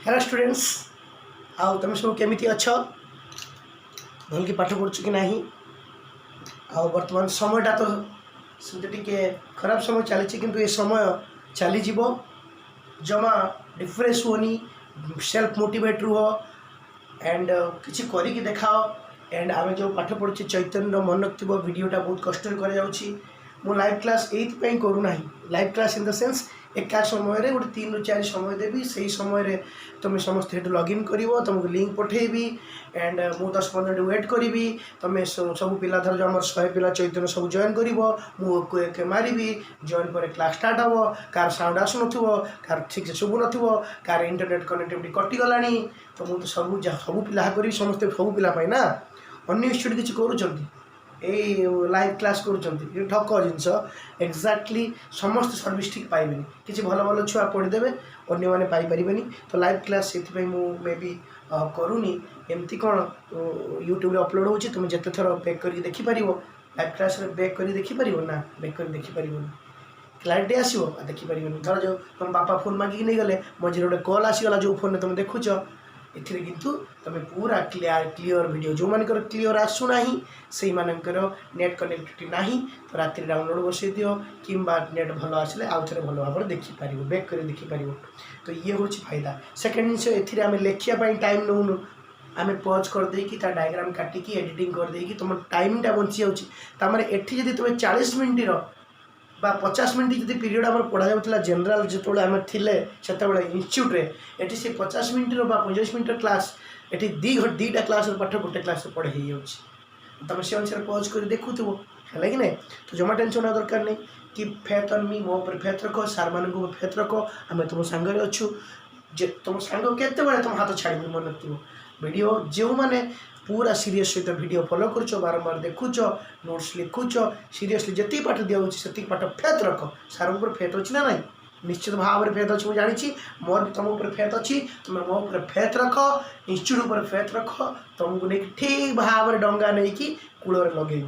Hello students आउ तुम सब केमिति अच्छ भल कि पाठ पढ़ु कि नहीं आउ वर्तमान समयटा तो सेमती टिके खराब समय चली किंतु ये समय चली जीवो जमा डिफ्रेश होनी सेल्फ मोटिवेट रुह एंड किसी करिकी देखाओ एंड आम जो पाठ पढ़ुचे चैतन्य मन रखिथ भिडटा बहुत कष्ट मु लाइव क्लास ये करूना live class in the sense एका समय गोटे 3 ରୁ 4 समय देवी से समय तुम समस्त लॉगिन कर तुमको लिंक पठेबी एंड मु 10-15 मिनट वेट करी तुम सब पिला धर जो आम 100 पिला चैतन्य सब जॉइन कर मारि जॉइन पर क्लास स्टार्ट हम कार साउंड आसुन कार ठीक से शुभु न कार इंटरनेट कनेक्टिविटी कटिगला तो मुझे सब पिला करी समस्ते सब पिला ना अन्य स्टूडेंट किसी करूँ लाइव क्लास कर ठक जिनस एक्जाक्टली समस्त सर्विस ठीक पाइबेनि किसी भल भल छुआ पढ़ीदेवे अन्य मैंने पाइपर तो लाइव क्लास से मे बी करूनी एमती कौन यूट्यूब अपलोड हो तुम जिते थर बैक कर देखिपर लाइव क्लास बैक कर देखिपर ना बैक कर देखिपर क्लारिटी आसो देखिपर धर जो तुम बापा फोन मागिक नहीं गले मझे गोटे कल आसीगला जो फोन तुम देखुच एथिरे किंतु तुम पूरा क्लियर वीडियो जो मानकर क्लियर आसुना से मानकर नेट कनेक्टिविटी ना तो राति डाउनलोड बसई दियो कि नेट भल आसिले आउ थे भल भाव देखिपर बैक कर देखिपर तो ये हूँ फायदा सेकेंड जिन एम लिखापी टाइम नौनु आम पज करदेकि डायग्राम काटिकी एडिटिंग करदेकि तुम टाइमटा बंची जाऊँगी एटी जब तुम 40 मिनट बा 50 मिनट जब पीरियड आम पढ़ा जाऊला जनरल जो आम थे से इन्स्टिट्यूट्रे ये से 50 मिनट 45 मिनट क्लास ये 2 क्लास पाठ गोटे क्लास पढ़े हो तुम से अनुसार पज कर देखुव है कि नहीं तो जमा टेंशन होना दरकार नहीं कि फेथ ऑन मी मो पर फेथ रख सार मान फेथ रख आम तुम सांगे अच्छु तुम सांग केत तुम हाथ छाड़ मन रखो वीडियो जो मैंने पूरा सीरीयस सहित वीडियो फॉलो कर बारंबार देखुच नोट्स लिखुच सीरीयसली जी पाठ दिया से पाठ फेथ रख सार ऊपर फेथ अच्छी ना ना निश्चित भाव में फेथ अच्छी मुझे मोर भी तुम ऊपर फेथ अच्छी तुम मो ऊपर फेथ रख इंस्टीट्यूट ऊपर फेथ रख तुमको नहीं ठीक भाव में डंगा नहीं कि कूल लगे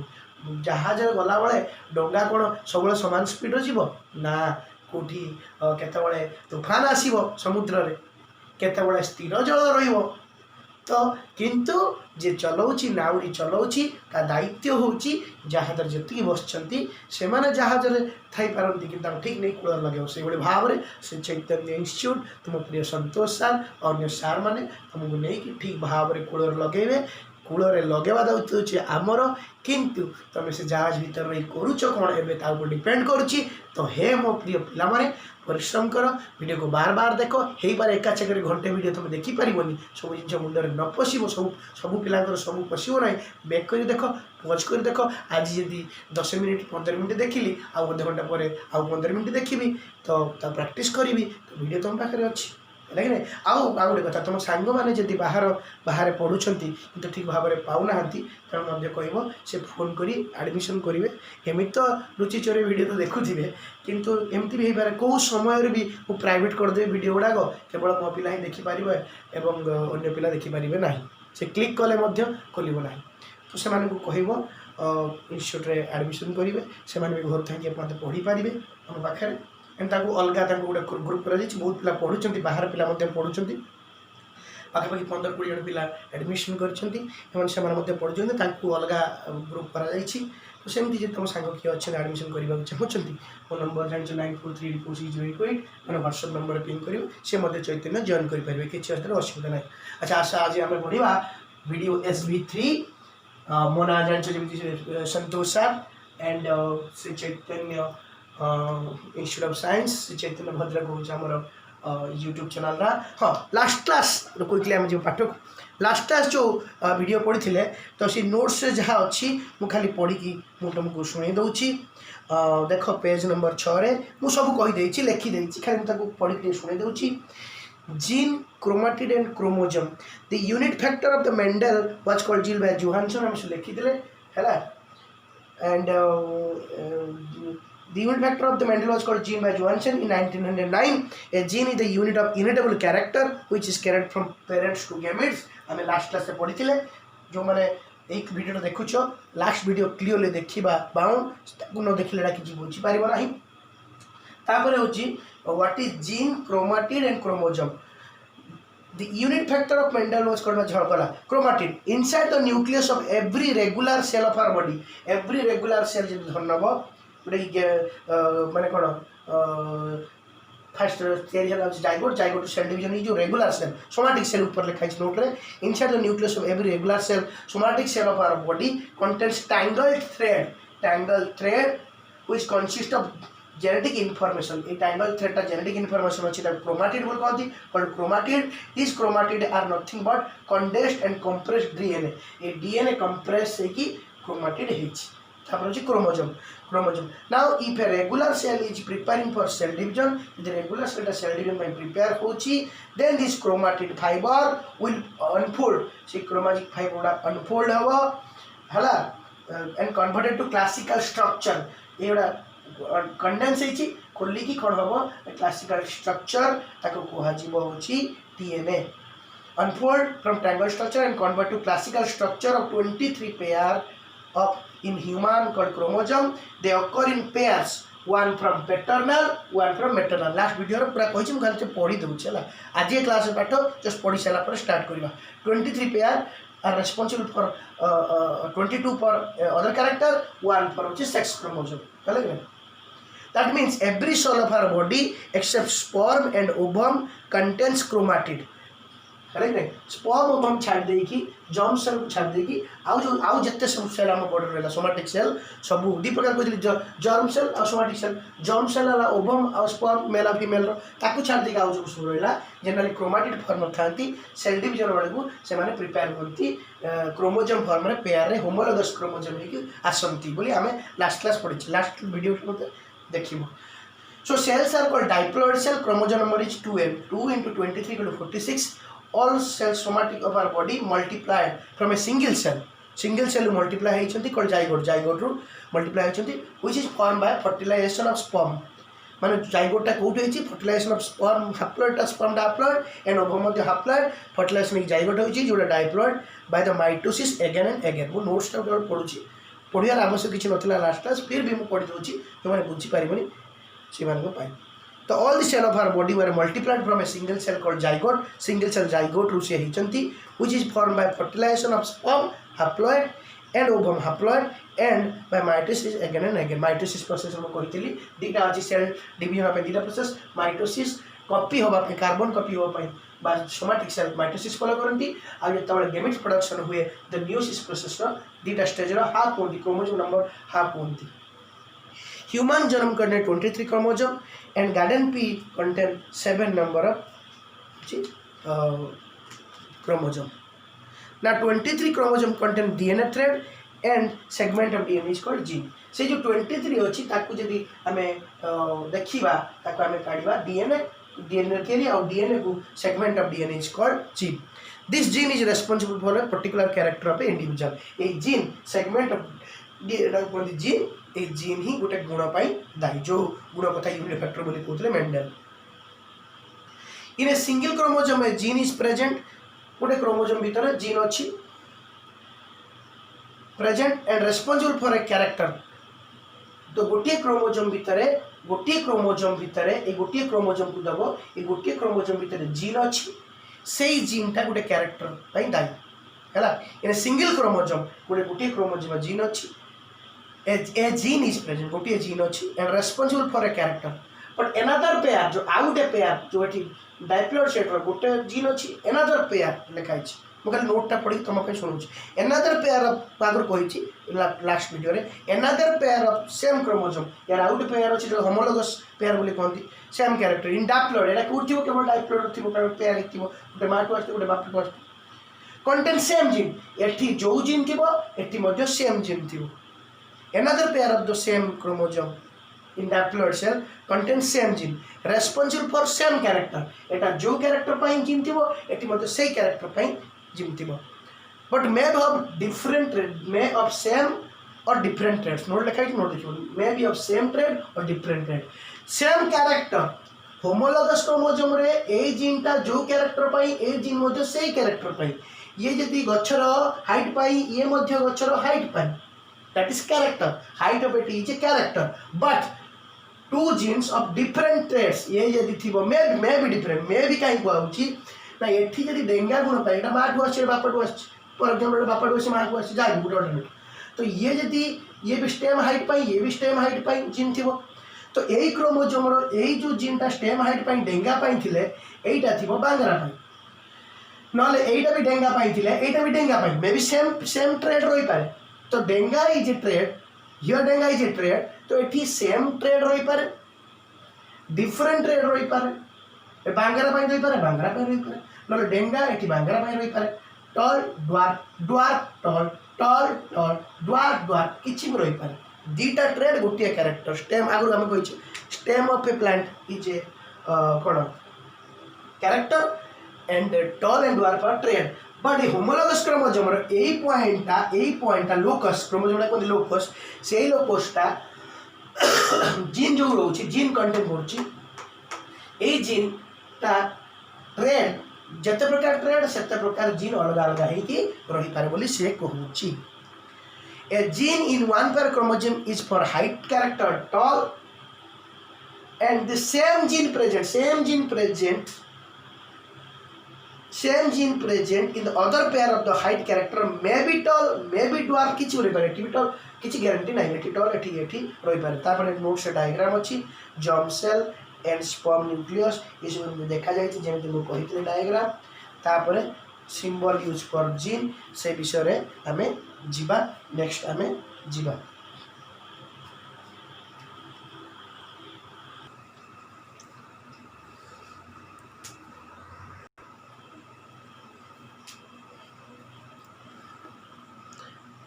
जहाज गला बेले डंगा कौन सब सामान स्पीड जीव ना कौटी केतबले तूफान आसो समुद्र में केतबले स्थिर जल रही तो किंतु जे चलाऊँगी नाउरी चलाऊँगी ता दायित्व हूँ जहाज जी बसती से मैंने जहाज थी पारती कि ठीक नहीं कूल लगे से भाव में से चैतन्य इंस्टीट्यूट तुम प्रिय संतोष सार अन्य सार मैंने तुमको नहीं ठीक भाव में कूल लगे कूल लगेवा दायित्व आमर किंतु तुम से जहाज भीतर रही करुच कौन एवं डिपेंड करुच्ची तो हे मो प्रिय पिला माने परिश्रम कर वीडियो को बार बार देख हो पारे एका चक्कर घंटे वीडियो तुम देखिपर सब जिन मुंडे न पशो सब पिला सब पशो ना बैक कर देख पज कर देख आज जदि 10 मिनट 15 मिनट देखिली आउ अध घंटा पर आउ 15 मिनट देखी तो प्रैक्टिस करी तो वीडियो तुम पाखे अच्छी है कि आउ गोटे कथा तुम सांग मैंने जब बाहर पढ़ुं तो ठीक भाव में पाऊना तेणु कह से फोन कर एडमिशन करेंगे एमती तो रुचि चोरी वीडियो तो देखुए किंतु एमती भी हो पारे कौ समय भी मुझे प्राइवेट करदेवी वीडियो गुड़ाक केवल मो पिला ही देखिपर एवं अन्य पिला देखिपारे ना से क्लिक कले खोल ना तो से कह इन्स्टिट्यूट एडमिशन करेंगे से घर थी पढ़ी पारे आम पाखे एंता अलग गोटे ग्रुप कर बहुत पिला पढ़ुं बाहर पिला पढ़ुं पाखापाखि 15-20 जन पिला एडमिशन कर पढ़ुं अलग ग्रुप कर तो सेमती तुम सांग किए अच्छे एडमिशन करने चाहते मो नंबर जान 9434646088 मैंने व्हाट्सएप नंबर पिंग कर चैतन्य जॉइन करेंगे किसी असुविधा ना अच्छा आशा आज आम पढ़ा वीडियो SV3 मो ना जान Santosh sir and Shri Chaitanya institute of science Chaitanya Bhadrak हूँ आमर यूट्यूब चैनल रा हाँ लास्ट क्लास कहते आम जो पाठ लास्ट क्लास जो वीडियो पढ़ी थे तो सी नोट्स जहाँ अच्छी मुझे खाली पढ़ी मुझे तुमको शुणी दूची देख पेज नंबर 6 मुझे सब कहीदे लिखिदे खाली मुझे पढ़ी शुणी दूची gene chromatid and chromosome the unit factor of the Mendel was called gene by Johannsen हम लिखिदे है and The unit factor of the Mendel was called gene by Johansen in 1909. A gene is the unit of immutable character which is carried from parents to gametes. हमें last class से पढ़ी थे जो मैंने एक वीडियो देखुच लास्ट वीडियो क्लीयरली देखा bound न देखिले कि बुझीपर ना तापर हूँ what is gene chromatid and chromosome The unit factor of Mendel was called chromatin. Inside the nucleus of every regular cell of our body, every regular cell जब धरनबो माने कोन first theory है zygote cell division is जो regular cell somatic cell ऊपर लिखा है note रे. Inside the nucleus of every regular cell somatic cell of our body contains tangled thread which consists of genetic information. A tangled thread ta genetic information अछि that chromatid बोल कहती. Called chromatid. These chromatid are nothing but condensed and compressed DNA. A DNA compressed है कि chromatid है. तापर अछि chromosome. Now if a regular cell is preparing for cell division, the regular cell ta cell division by prepare होछि, then this chromatid fiber will unfold. से chromatic fiber unfold हवा हला and converted to classical structure. एड़ा condense है खोली की कौन हम क्लासिकल स्ट्रक्चर ताको कहा जीवो होची DNA. Unfold from triangle structure and convert to classical structure of 23 pair of in human called chromosome. They occur in pairs, one from paternal one from maternal. Last video रे पूरा कहि हम खाली पढी दउछ हला. आज ए क्लास पाठ जस्ट पढी साला पर स्टार्ट करबा. 23 pair are responsible for 22 for other character, one for which is sex chromosome. That means every cell of our body except sperm and ovum contains chromatid. Correct? Sperm ovum छाड़ देकी germ cell छाड़ देकी आउ जत्ते सब cell हम body रहला somatic cell सब दी प्रकार को germ cell और somatic cell. germ cell वाला ovum और sperm मेल और फीमेल रो ताकू छाड़ देकी आउ जो सब रहला जनरली chromatid फॉर्म थांती. सेल डिवीजन वाले को से माने प्रिपेयर करती क्रोमोसोम फॉर्म रे पेयर रे होमोलोगस क्रोमोसोम की आसंती बोली हमें लास्ट क्लास पढ़ी लास्ट वीडियो में देखिबो. So cells are called diploid cell. Chromosome number is 2n. 2 into 23 equal to 46. All cells somatic of our body multiplied from a single cell. Single cell multiply है called zygote. Zygote ru multiply है which is formed by fertilization of sperm. माने zygote टा कोउट है fertilization of sperm haploid टा sperm diploid and ovum मध्ये haploid fertilization की zygote है जोटा diploid by the mitosis again and again. वो नोट्स टा पढुची पढ़ियार आवश्यक किसी नथिला लास्ट क्लास फिर भी मुझे पढ़ी दूची जो मैंने बुझी पारिबनी से मान को पाई. तो all the cell of our body were multiplied from a single cell called zygote. Single cell zygote रू से हिचंती which is form by fertilisation of sperm haploid and ovum haploid and by mitosis again and again. Mitosis process हम कहितली दीटा अछि cell division of दीटा process. Mitosis copy होबा पे कार्बन कॉपी होबा पे बा सोमैटिक सेल माइटोसिस फॉलो करंती. आ जेतबे गेमेट्स प्रोडक्शन हुए द मियोसिस प्रोसेस रो दीटा स्टेज रो हाफ होती क्रोमोसोम नंबर हाफ होती. ह्यूमन जन्म करने 23 chromosome and garden pea contain 7 number of chromosome. Now 23 chromosome contain DNA thread and segment of DNA is called gene. से जो 23 अछि ताकू जदी हमें देखिबा ताकू हमें काढिबा DNA theory और DNA को segment of DNA is called gene. This gene is responsible for a particular character of a individual. A gene segment of gene ए जीन ही गोटे गुण पाई दायी जो गुण कथा यूनिट फैक्टर बोली कहते Mendel. In a single chromosome A gene is present. गोटे क्रोमोसोम भीतर जीन अछि present and responsible for a character. तो गोटे क्रोमोसोम भीतर ए गोटे क्रोमोसोम को दबो ए गोटे क्रोमोसोम भीतर जीन अछि सेही जीन ता गोटे कैरेक्टर पाई दायी हैला. इन ए सिंगल क्रोमोसोम गोटे क्रोमोसोम जीन अछि a gene is present गोटे जीन अच्छी and responsible for a character. But another pair जो आउट पेयर जो एठी डाइप्लॉइड सेट रो गोटे जीन अच्छी another pair लिखाई छी मो खाली नोट टा पढ़ी तुम पे सुनु छी. another pair of आगर कहि छी लास्ट वीडियो रे another pair of same chromosome यार आउट पेयर अच्छी जो होमोलोगस पेयर बोली कहंती सेम कैरेक्टर इन डाइप्लॉइड एटा कोथिबो केवल डाइप्लॉइड थिबो पेयर लिखथिबो गोटे माटो आस्ते गोटे बाप आस्ते कंटेन सेम जीन. एठी जो जीन थिबो एठी मध्ये सेम जीन थिबो. Another pair of the same chromosome in diploid cell contains same gene responsible for same character. एटा जो character पाइन gene थिबो एटी मध्ये सेही character पाइन gene थिबो. But may have different trait, may of same or different traits. Note लिखा है note देखियो may be of same trait or different trait. Same character homologous chromosome रे ए gene टा जो character पाइन ए gene मध्ये सेही character pine. ये जदी गछर हाइट पाइन ये मध्ये गछर हाइट पाइन. That is character. Height of it is a character. But two genes of different traits. ये यदि थी वो may be different. May be कहीं को आउची ना एठी जदि डेंगा गुण पाए एटा माँ को आछे बापा को आछे फॉर एग्जांपल बापा को आछे माँ को आछे जा गुड तो ये जदि ये भी स्टेम हाइट पाई ये भी स्टेम हाइट पाई जीन थिबो तो यही क्रोमोजोम रो यही जो जीनटा स्टेम हाइट पाई डेंगा पाई थिले एटा थिबो बांगरा पाई नले एटा भी डेंगा पाई थिले एटा भी डेंगा पाई may be same same trait रही पारे तो डेंगा इज ए ट्रेड हियर डेंगा इज ए ट्रेड तो एठी सेम ट्रेड रही पारे डिफरेंट ट्रेड रही पारे बांगरा पाई रही पारे बांगरा पाई रही पारे नले डेंगा एठी बांगरा पाई रही पारे tall dwarf dwarf tall tall tall dwarf dwarf किछि भी रही पारे दीटा ट्रेड गोटे कैरेक्टर स्टेम आगु आम कही stem of a plant is a कौन character and tall and dwarf are trait but homologous chromosome यही पॉइंटा लोकस क्रोमोजोम कहते लोकस से लोकसटा जीन जो रोचे जीन कंटेन कर जीन ता ट्रेड जते प्रकार ट्रेड सेते प्रकार जीन अलग अलग होगी रही पारे बोली से कहूची A gene in one pair chromosome is for height character tall, and the same gene present in the other pair of the height character may be tall, may be dwarf किछि रही पारे टी tall किछि guarantee नहीं एठी tall एठी रही पारे तापर नोट से डायग्राम अछि germ cell and sperm nucleus ये सब देखा जाय छै जेमे मु कहितले डायग्राम तापर सिंबल यूज फॉर जीन से विषय रे हमें जीवा नेक्स्ट हमें जीवा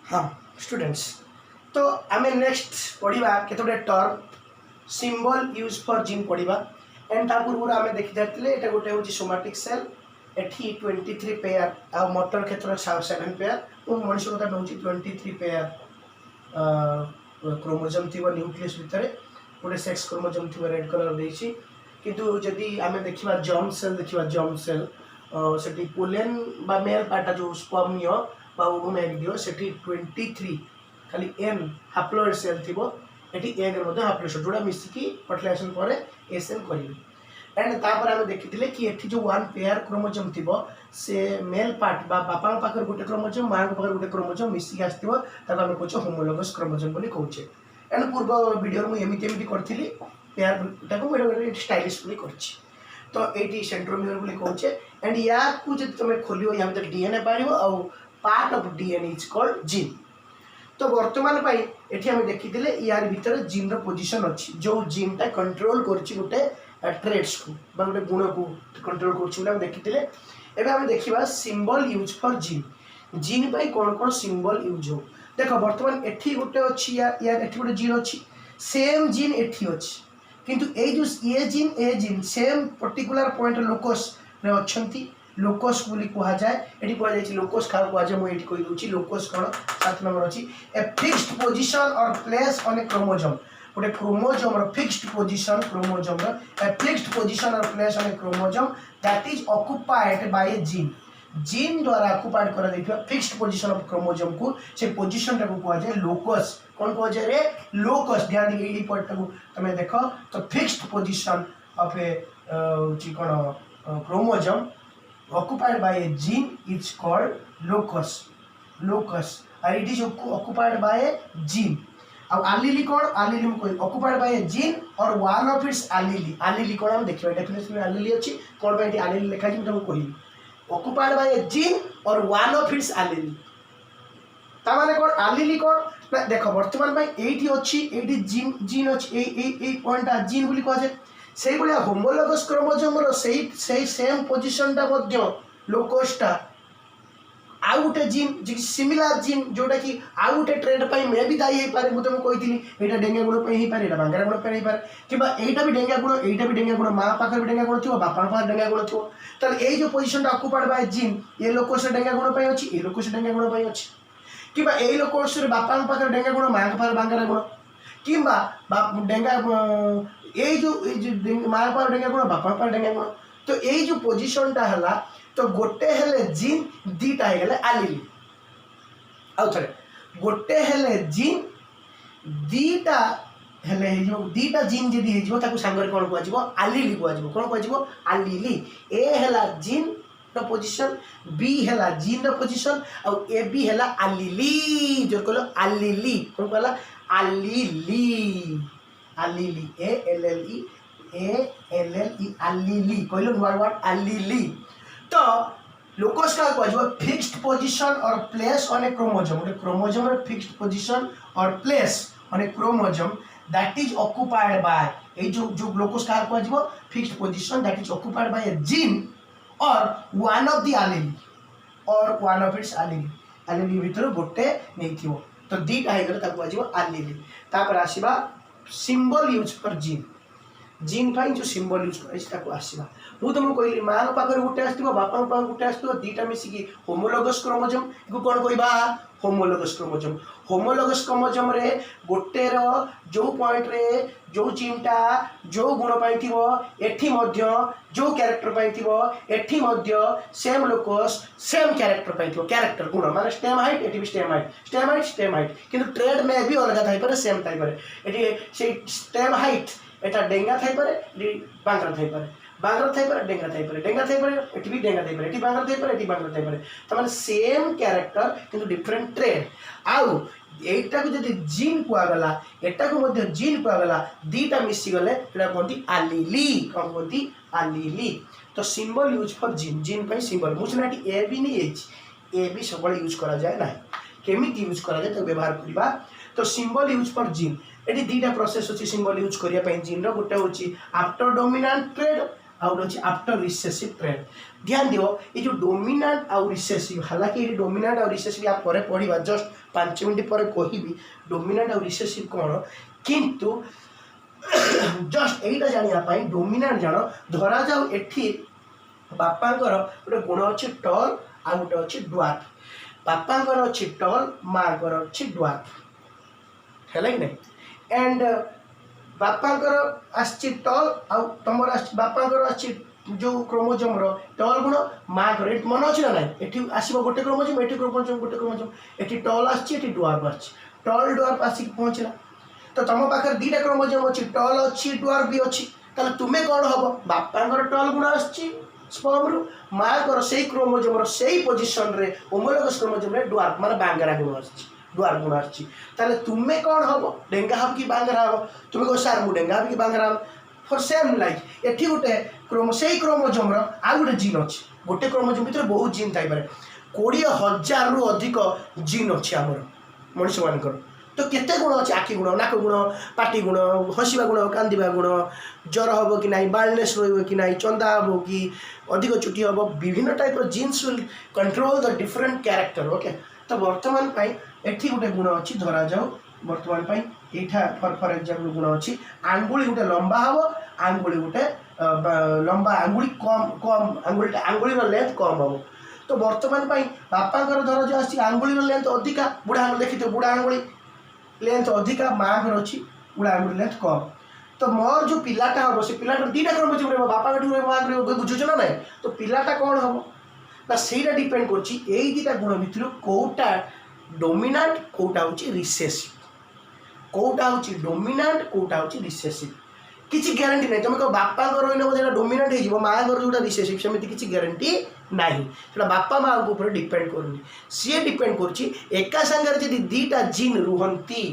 हाँ स्टूडेंट्स तो हमें नेक्स्ट पढ़ा केतोटे term symbol use for gene पढ़ा एंड ता पूर्व आम देखी जाते एटा गोटे हूँ सोमाटिक सेल एठी 23 पेयर आ मोटर क्षेत्र 7 पेयर मनुष्य कथा नौ 23 पेयर क्रोमोजोम थी न्यूक्लियस भितर गोटे सेक्स क्रोमोजोम थी रेड कलर देछि किंतु जदि आम देखा जर्म सेल सेठी पोलेन बा मेल पार्टा जो स्पर्मियो बा ओवोमेडियो सेठी 23 खाली एन हाप्लोइड सेल थिबो एठी एग रे हाप्लोइड सेल जोड़ा मिसिकी फर्टिलाइजेशन पर एसएन करिवे एंड तापर आम देखी कि एठी जो वन पेयर क्रोमोजोम थिबो से मेल पार्ट बा बापा पाखर गोटे क्रोमोजोम माँ पाखर गोटे क्रोमोजोम मिसिक आसथिबो ताको आम कहूँ होमोलोगस क्रोमोजोम बोली कहूचे एंड पूर्व वीडियो मु एमती करथिली पेयर ताको मोर स्टाइलिश बोली करछि तो एटी सेंट्रोमियर बोली कहूचे एंड या को जब तुम खोलियो या भीतर डीएनए पारिबो आ part of DNA is called gene तो वर्तमान पाई एठी हम देखिथिले यार भीतर जीन रो पोजीशन अछि जो जीन ता कंट्रोल करछि गोटे ट्रेड्स को बा गोटे गुण को कंट्रोल करछि बोले हम देखिथिले एबे हम देखिबा symbol use for gene gene pi cone cone symbol use हो देखो वर्तमान एठी गोटे अछि या एठी गोटे जीन अछि सेम जीन एठी अछि किंतु ए जो ये gene same particular point locus रे अछंती लोकस बोली कहा जाए एठी कहा जाय लोकस खा कहा जाय मु एठी कहि दोची लोकस कोन 7 नंबर अछि a fixed position or place on a chromosome गोटे क्रोमोसोम रो फिक्स्ड पोजीशन क्रोमोसोम रो a fixed position or place on a chromosome that is occupied by a gene द्वारा ऑक्युपाइड करा दैथिबा फिक्स्ड पोजीशन ऑफ क्रोमोसोम को से position टा को कहा जाय लोकस कोन कहा जाय रे लोकस ध्यान दे ई पॉइंट को तमे देखो तो fixed position of a gene कोन chromosome occupied by a gene is called locus and it is occupied by a gene अब allele कौन allele में कोई occupied by a gene और one of its allele कौन हम देखिबा डेफिनेशन में allele अछि कौन by allele लिखा छी तुमको कहि occupied by a gene और one of its allele ता माने कौन allele कौन ना देखो वर्तमान में एठी अछि एठी जीन अछि ए पॉइंट आ जीन बोली कह जाय से भाया होमोलोगस क्रोमोसोम रो से सेम पोजीशन टा मध्य लोकसटा आ गोटे जीन जे सिमिलर जीन जोटा कि आ गोटे ट्रेड पई मे भी दाई हे पारे मु तुमको कहितली एटा डेंगा गुण पई हे पारे एटा बांगरा गुण पई हे पारे किबा एटा भी डेंगा गुण मां पाखर भी डेंगा गुण थियो बापा पाखर डेंगा गुण थियो त ए जो पोजीशन टा ऑक्युपाइड बाय जीन ये लोकस डेंगा गुण पई अछि ए लोकस डेंगा गुण पई अछि किबा ए लोकस रे बापा पाखर डेंगा गुण मां पाखर बांगरा गुण किबा डेंगा ये जो माँ पार डेंगा गुण बापा पार डेंगा गुण तो ये जो पोजीशन टा हला तो गोटे हेले जीन दीटा हे गेले आलिली आउ थरे गोटे हेले जीन दीटा हेले हे जो दीटा जीन जदी हे जो ताको सांगरे कोन को आजिबो आलिली को आजिबो कोन को आजिबो आलिली ए हेला जीन पोजीशन, बी है जीन पोजीशन, आउ ए बी है आलिली जो कहलो आलिली कौन कहला आलिली आलिली ALLE कहलो नुआ वर्ड आलिली। तो लोकस का कहबो fixed position or place on a chromosome, chromosome रे fixed position or place on a chromosome that is occupied by a जो लोकस का कहबो fixed position that is occupied by a gene or one of the allele or one of its allele भीतर गोटे नेथिवो। तो दीटा हे गले ताको कहबो allele. तापर आसीबा symbol use for gene, gene फाइन जो सिंबल यूज कर आसवा मुझे तुमको कहली माँ पाखे गोटे आसो बापा पाखे गोटे आसो दीटा मिसिकी होमोलोगस क्रोमोसोम को कौन कहवा होमोलोगस क्रोमोसोम। होमोलोगस क्रोमोसोम रे गोटे जो पॉइंट रे जो जीनटा जो गुण पाई एठी मध्य जो कैरेक्टर पाई एठी मध्य सेम लोकस सेम कैरेक्टर पाई कैरेक्टर गुण माने स्टेम हाइट एठी भी स्टेम हाइट किंतु ट्रेड में भी अलग थाई पारे सेम थाई पारे एठी से स्टेम हाइट एटा डेंगा थाई पारे बांगरा थाई पारे बांगरा थाई पारे डेंगा थाई पारे एटी भी डेंगा थाई पारे एटी बांगरा थाई पारे एटी बांगरा थाई पारे त माने सेम कैरेक्टर किंतु डिफरेंट ट्रेड। आउ एटा को जदी जीन कुआ गला एटा को मध्ये जीन कुआ गला दीटा मिसी गले एटा कोंती एलीली कोन कोंती एलीली। तो symbol use for gene, gene पई सिंबल मुसनाटी ए बी नहीं एच ए बी सबले यूज करा जाय ना केमिति यूज करा जाय तो व्यवहार करबा। तो सिंबल यूज फॉर जीन एटी दीटा प्रोसेस अछि सिंबल यूज करिया पई जीन रो गोटे होछि आफ्टर डोमिनेंट ट्रेड आउ होछि आफ्टर रिसेसिव ट्रेड। ध्यान दियो ये जो डोमिनेंट आउ रिसेसिव हालांकि ये डोमिनेंट आउ रिसेसिव आप परे पढिबा जस्ट 5 मिनिट परे कहिबी डोमिनेंट आउ रिसेसिव कोन किंतु जस्ट एटा जानिया पई डोमिनेंट जानो धरा जाऊ एठी बापांकर गोटे गुण अछि टॉल आ गोटे अछि ड्वार्फ। बापांकर अछि टॉल मांकर अछि ड्वार्फ हैला कि नै एंड बापांकर आछि टॉल आ तमर आछि बापांकर आछि जो क्रोमोसोम रो टॉल गुण मां कर एट मन अछि ना नै एठी आसीबो गोटे क्रोमोसोम एठी क्रोमोसोम गोटे क्रोमोसोम एठी टॉल आछि एठी ड्वार्फ आछि टॉल ड्वार्फ आसी पहुंचला। तो तम पाखर दीटा क्रोमोसोम अछि टॉल अछि ड्वार्फ भी अछि ताले तुमे कोन हबो बापांकर टॉल गुण आछि स्पर्म रो मां कर सेही क्रोमोसोम रो सेही पोजीशन रे होमोलोगस क्रोमोसोम रे ड्वार्फ माने बांगरा गुण आछि ड्वार्फ गुण आछि ताले तुमे कोन हबो डेंगा हब कि बांगरा हबो तुमे को सार मु डेंगा हब कि बांगरा हबो फॉर सेम लाइक एठी गोटे सेही क्रोमोसोम रो आ गोटे जीन अछि गोटे क्रोमोसोम भीतर बहुत जीन थाई पारे 20,000 रु अधिक जीन अछि हमर मनुष्य मानकर। तो केते गुण अछि आखि गुण नाक गुण पाटी गुण हसिबा गुण कांदिबा गुण ज्वर हबो कि नाही बालनेस रहइबो कि नाही चंदा हबो कि अधिक चुटी हबो विभिन्न टाइप रो genes will control the different character okay. तो वर्तमान पाई एठी गोटे गुण अछि धरा जाऊ वर्तमान पाई एठा फॉर एग्जांपल गुण अछि आंगुली गोटे लंबा हबो आंगुली गोटे लंबा आंगुली कम आंगुली रो लेंथ कम हबो। तो वर्तमान पाई बापांकर धरा जाऊ अछि आंगुली रो लेंथ अधिका बुढ़ा आंगुली देखितो बुढ़ा आंगुली लेंथ अधिका मां घर अछि बुढ़ा आंगुली लेंथ कम। तो मोर जो पिलाटा हबो से पिलाटा दीटा क्रोमोसोम रे बापा गठु रे मां रे बुझुछ ना नै तो पिलाटा कोन हबो ना सेटा डिपेंड करछि एई दीटा गुण भितर कोटा डोमिनेंट कोटा होछि रिसेसिव कोटा होछि डोमिनेंट कोटा होछि रिसेसिव किछि ग्यारंटी नै तुम को बापा घर होइनो जेटा डोमिनेंट हे जिवो मां घर जोटा रिसेसिव सेमिति किछि ग्यारंटी नाही सेटा बापा मां को ऊपर डिपेंड करनी सी डिपेंड करछि एका संगर जदि दीटा जीन रुहंती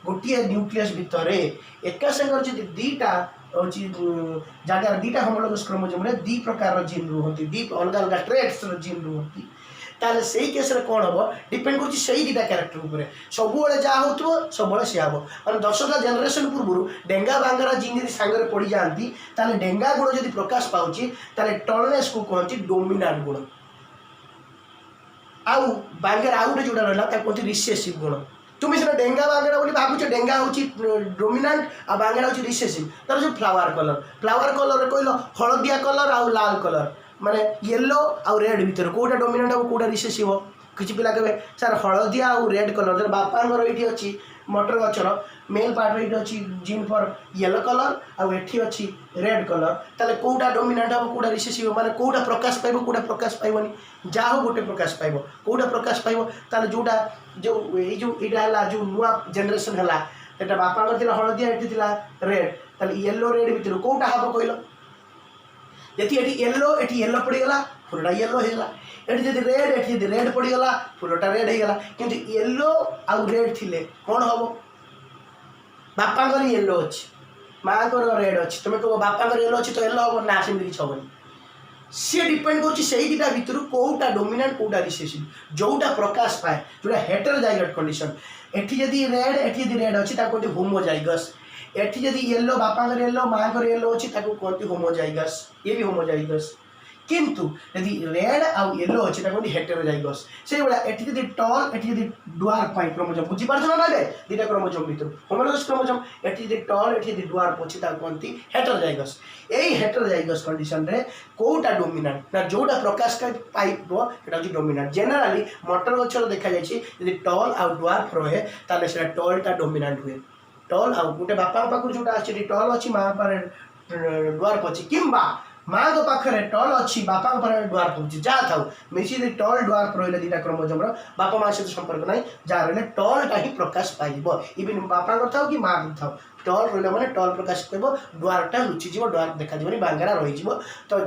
गोटिए न्यूक्लियस भितरे एका संगर जदि दीटा होछि जागा दीटा होमोलोगस क्रोमोसोम रे दी प्रकार जीन रुहंती दी अलग अलग ट्रेट्स रो जीन रुहंती ताले सेही केस रे कोन हबो डिपेंड करछि सेही दीटा कैरेक्टर ऊपर सब बेले जा होतबो सब बेले से हबो और 10टा जनरेशन पूर्व डेंगा बांगरा जीन जदि सांगरे पड़ी जानती ताले डेंगा गुण जदि प्रकाश पाउछि ताले टॉलनेस को कहछि डोमिनेंट गुण आउ बांगरा आउटे जोडा रहला ता कहछि रिसेसिव गुण। तुम से डेंगा बांगरा बोली भाबुछ डेंगा होछि डोमिनेंट आ बांगरा होछि रिसेसिव तार जो फ्लावर कलर रे कहलो हळदिया कलर आ लाल कलर माने येलो आउ रेड भीतर कोटा डोमिनेंट हो कोटा रिसेसिव हो किछि पिला कहबे सर हळदिया आउ रेड कलर जर बापा घर एठी अछि मटर गचर मेल पार्ट एठी अछि जीन फॉर येलो कलर आउ एठी अछि रेड कलर ताले कोटा डोमिनेंट हो कोटा रिसेसिव माने कोटा प्रकाश पाइबो कोटा प्रकाश पाइबोनी जा हो गोटे प्रकाश पाइबो कोटा प्रकाश पाइबो ताले जोटा जो ए जो इडा हला जो नुवा जनरेशन हला एटा बापा घर थिला हळदिया एठी थिला रेड ताले येलो रेड भीतर कोटा हबो कहलो यदि एटी येलो पड़ी गला फुलटा येलो होगा ये जब रेड ये रेड पड़गला फुलटा रेड होगा किंतु येलो आउ रेड थिले कौन हम बापा येलो अच्छी माँ को रेड अच्छी तुम कह बापा येलो अच्छी तो येलो हम ना सेमती किसी हेनी सी डिपेंड करा भितर कौटा डोमिनेंट कौटा रिसेसिव जोटा प्रकाश पाए जोटा हेटेरोजाइगस कंडीशन एठी जदि रेड अच्छी कहते होमोजाइगस एठी जदि येलो बापा येलो माँ को येलो अच्छी कहते होमोजाइगस ये भी होमोजाइगस किंतु यदि रेड आउ येलो अच्छे कहते हेटेरोजाइगस से भाया एठी जदि टल एठी जदि ड्वार्फ पाई क्रोमोसोम बुझी पारछ ना ना दुटा क्रोमोसोम भितर होमोलोगस क्रोमोसोम एठी जदि टल एठी जदि ड्वार्फ अच्छे कहते हेटेरोजाइगस यही हेटेरोजाइगस कंडीशन रे कोटा डोमिनेंट ना जोटा प्रकाश पाइबो एटा होची डोमिनेंट जनरली मटर गछर देखा जायछि यदि टल आउ ड्वार्फ रहे ताले सेटा टलटा डोमिनेंट हुए टल आउ गोटे बापा पाखु जोटा आछि टल अछि मां पर ड्वार्फ अछि किंबा माँ को पाखे टल अच्छी बापा ड्वार्फ हो जहाँ था मिसी टल ड्वार्फ रहा दुटा क्रोमोसोम बापा माँ सहित संपर्क ना जहाँ रहा टलटा ही प्रकाश पाइब इवन बापा था कि माँ को था टल रहा मैंने टल प्रकाश कर ड्वार्फटा लुचिज ड्वार्फ देखा बांगारा रही तो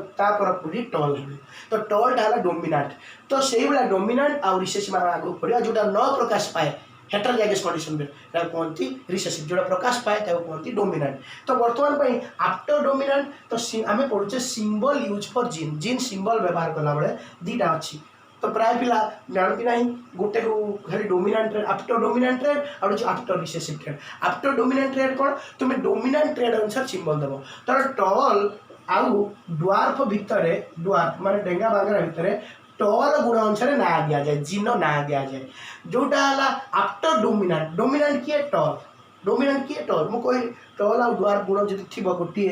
पूरी टल हुए तो टलटा है डोमिनेंट तो से भाया डोमिनेंट आउ रिसेसिव आगे पड़ा जोटा न प्रकाश पाए हेटेरोजाइगस कंडीशन में कहते रिसेसिव जोटा प्रकाश पाए कहते डोमिनेंट तो बर्तमान आफ्टर डोमिनेंट तो आम पढ़ुचे symbol use for gene gene symbol व्यवहार कला बेले दीटा अच्छी तो प्राय पिला जानती ना गोटे को खाली dominant trait after dominant trait or after recessive trait after dominant trait कौन तुम डोमिनेंट ट्रेड अनुसार सिंबल देव तर टल आउ ड्वार्फ भितर ड्वार्फ माने डेंगा बांगरा भितर टल गुण अनुसार ना दि जाए जीन ना दि जाए जोटा है आफ्टर डोमिनेंट डोमिनेंट किए टल डोमिनेंट किए टल मुझे कह टल आउ ड्वार्फ गुण जब थी गोटे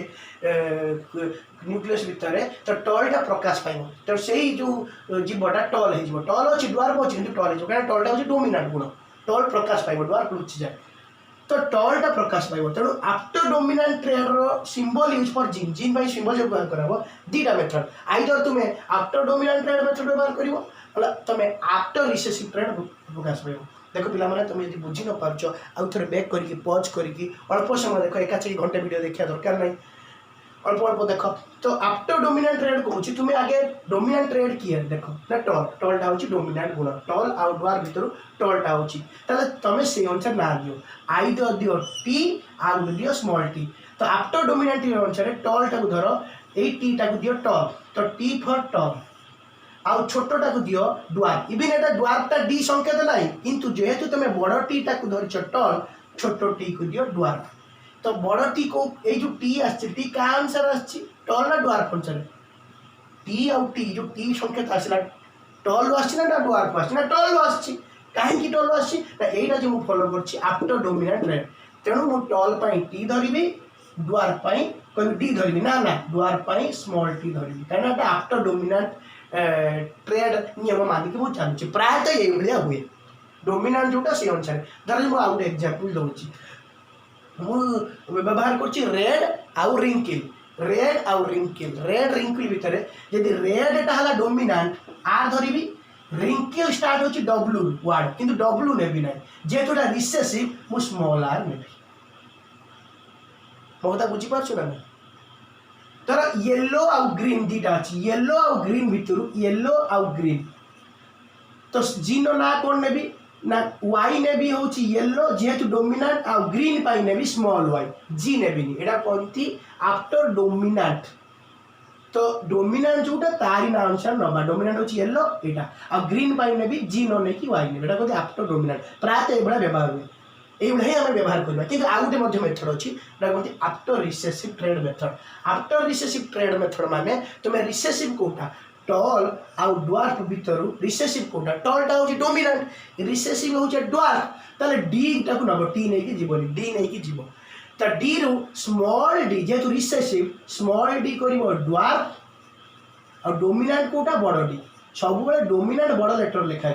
न्यूक्लियस भितर तो टलटा प्रकाश पाइब तो से जो जीवटा टल हो टल अच्छी ड्वार्फ अच्छी टल हो टलटा हूँ डोमिनेंट गुण टल प्रकाश पाइब ड्वार्फ लुचि जाए तो टलटा प्रकाश पाइब तेणु after dominant trade symbol use for gene gene भाई सिंबल जो व्यवहार कराब दीटा मेथड आइदर तुम्हें आफ्टर डोमिनेंट ट्रेड मेथड व्यवहार कर तुम्हें आफ्टर रिसेसिव ट्रेड प्रकाश पाइब देख पे तुम यदि बुझी न पार्छ आउ थे बैक करके पज करके अल्प समय देख एकाची घंटे वीडियो देखा दरकार नहीं अल्प अल्प देख तो आफ्टर डोमिनेंट ट्रेड कहूँ तुम्हें आगे डोमिनेंट ट्रेड किए देख ना टल टलटा हूँ डोमिनेंट गुण टल आउ ड्वार्फ भितर टलटा हूँ तुम से अनुसार ना दियो आइदर दियो टी आउ दियो स्मॉल टी तो आफ्टर डोमिनेंट अनुसार टलटा को धर यही टीटा को दियो टल तो टी फॉर टल आउ छोटा को दियो ड्वार्फ इवन एटा ड्वार्फटा डी संकेत ना किंतु जेहेतु तुम बड़ टीटा को धरिच टल छोट टी को दियो ड्वार्फ तो बड़ टी को ये जो टी टी क्या आंसर टल ना ड्वार्फ अनुसार टी आउ टी जो टी संकेत आसला टल आसना ड्वार्फ आसना टल आसी कहीं टल आईटा जो मुझे फॉलो कर आफ्टर डोमिनेंट ट्रेड तेणु मु टल टी धरबी ड्वार्फ कह डी धरबी ना ना ड्वार्फ स्मॉल टी धरबी कहीं आफ्टर डोमिनेंट ट्रेड नियम मानिक मुझे चलुची प्रायतः ये भाया हुए डोमिनेंट जोटा से अनुसार धर मुझे आउ गोटे एग्जांपल दूसरी व्यवहार कर रेड आउ रिंकिल रेड रिंकिल भितर यदि रेडटा है डोमिनेंट आर धरबी रिंकिल स्टार्ट होची डब्ल्यू वर्ड किंतु डब्ल्यू नेबी ना जेहेतु रिसेसिव मु स्मॉल आर नेबी मो कथा बुझी पारछु ना तर येलो आउ ग्रीन दीटा अच्छी येलो आउ ग्रीन भितर येलो आउ ग्रीन तो जीन ना कौन नेबी ना वाई नेबी हूँ येलो जेहेतु डोमिनेंट आउ ग्रीन पाई नेबी स्मॉल वाई जी नेबिनी एटा कहती आफ्टर डोमिनेंट तो डोमिनेंट जोटा तारी ना अनुसार नवा डोमिनेंट हूँ येलो एटा आ ग्रीन पाई नेबी जी न नहीं वाई नेबी एटा कहते आफ्टर डोमिनेंट प्रायतः ये व्यवहार हुए ये आम व्यवहार करवा कि आउ गोटे मेथड अच्छी कहते after recessive trade method after recessive trade method माने तुम रिसेसिव कोटा टल आउ ड्वार्फ भितर रिसेसिव कोटा टलटा हूँ डोमिनेंट रिसेसिव हूँ ड्वार्फ ताले डी टाक नब टी नहीं जीवन डी नहीं जीव तो डी रु स्मॉल डी जेहेतु रिसेसिव स्मॉल डी कर ड्वार्फ और डोमिनेंट कोटा बड़ डी सब डोमिनेंट बड़ लेटर लिखा